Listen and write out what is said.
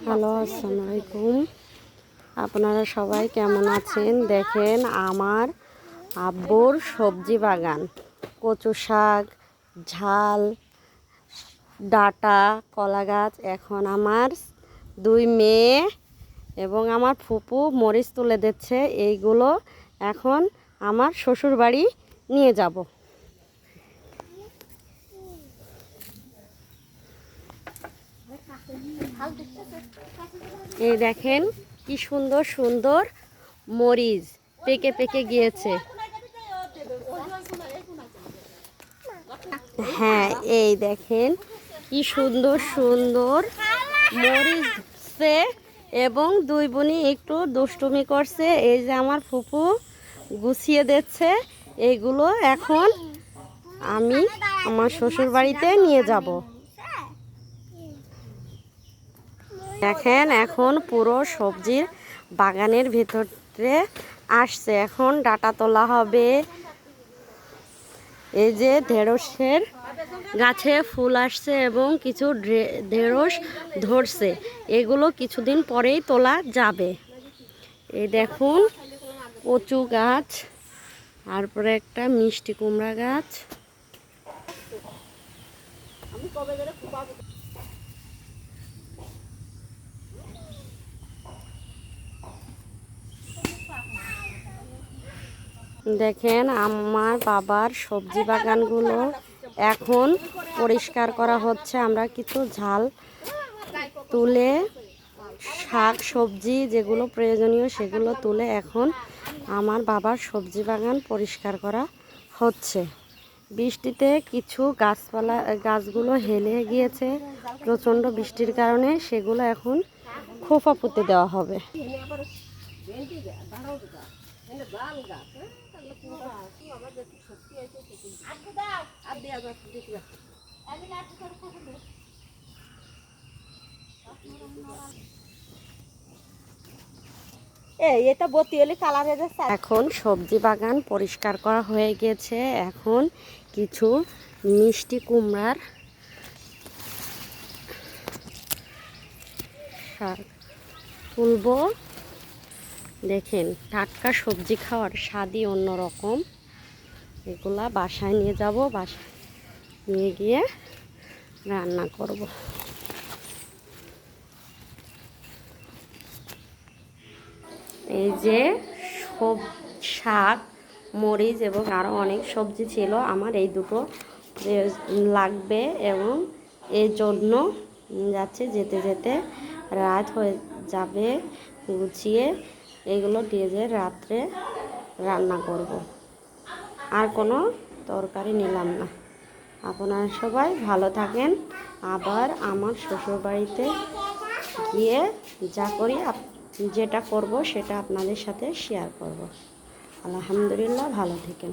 Hello, আসসালামু আলাইকুম। আপনারা সবাই কেমন আছেন? দেখেন আমার আব্বুর সবজি বাগান, কচু শাক, ঝাল, ডাঁটা, কলা গাছ। এখন আমার দুই মেয়ে এবং আমার ফুপু মরিচ তুলে দিচ্ছে। এইগুলো এখন আমার শ্বশুর বাড়ি নিয়ে যাব। এই দেখেন কি সুন্দর সুন্দর মরিচ পেকে পেকে গিয়েছে। হ্যাঁ, এই দেখেন কি সুন্দর সুন্দর মরিচ ধরছে এবং দুই বোনই একটু দুষ্টুমি করছে। এই যে আমার ফুপু গুছিয়ে দিচ্ছে। এইগুলো এখন আমি আমার শ্বশুর বাড়িতে নিয়ে যাব। দেখেন এখন পুরো সবজির বাগানের ভিতরে আসছে। এখন ডাঁটা তোলা হবে। এই যে ঢেঁড়সের গাছে ফুল আসছে এবং কিছু ঢেঁড়স ধরছে। এগুলো কিছুদিন পরেই তোলা যাবে। এই দেখুন কচু গাছ, তারপরে একটা মিষ্টি কুমড়া গাছ। দেখেন আমার বাবার সবজি বাগানগুলো এখন পরিষ্কার করা হচ্ছে। আমরা কিছু ঝাল তুলে শাক সবজি যেগুলো প্রয়োজনীয় সেগুলো তুলে এখন আমার বাবার সবজি বাগান পরিষ্কার করা হচ্ছে। বৃষ্টিতে কিছু গাছগুলো হেলে গিয়েছে প্রচণ্ড বৃষ্টির কারণে। সেগুলো এখন খোপা পুঁতে দেওয়া হবে। এখন সবজি বাগান পরিষ্কার করা হয়ে গেছে। এখন কিছু মিষ্টি কুমড়ার শাক তুলব। দেখেন টাটকা সবজি খাওয়ার স্বাদই অন্যরকম। এগুলা বাসায় নিয়ে যাব, বাসায় নিয়ে গিয়ে রান্না করব। এই যে সব শাক, মরিচ এবং আরও অনেক সবজি ছিল। আমার এই দুটো লাগবে এবং এই জন্য যাচ্ছে। যেতে যেতে রাত হয়ে যাবে। গুছিয়ে এগুলো দিয়ে যে রাত্রে রান্না করব। আর কোনো তরকারি নিলাম না। আপনারা সবাই ভালো থাকেন। আবার আমার শ্বশুরবাড়িতে গিয়ে যেটা করব সেটা আপনাদের সাথে শেয়ার করব। আলহামদুলিল্লাহ, ভালো থাকেন।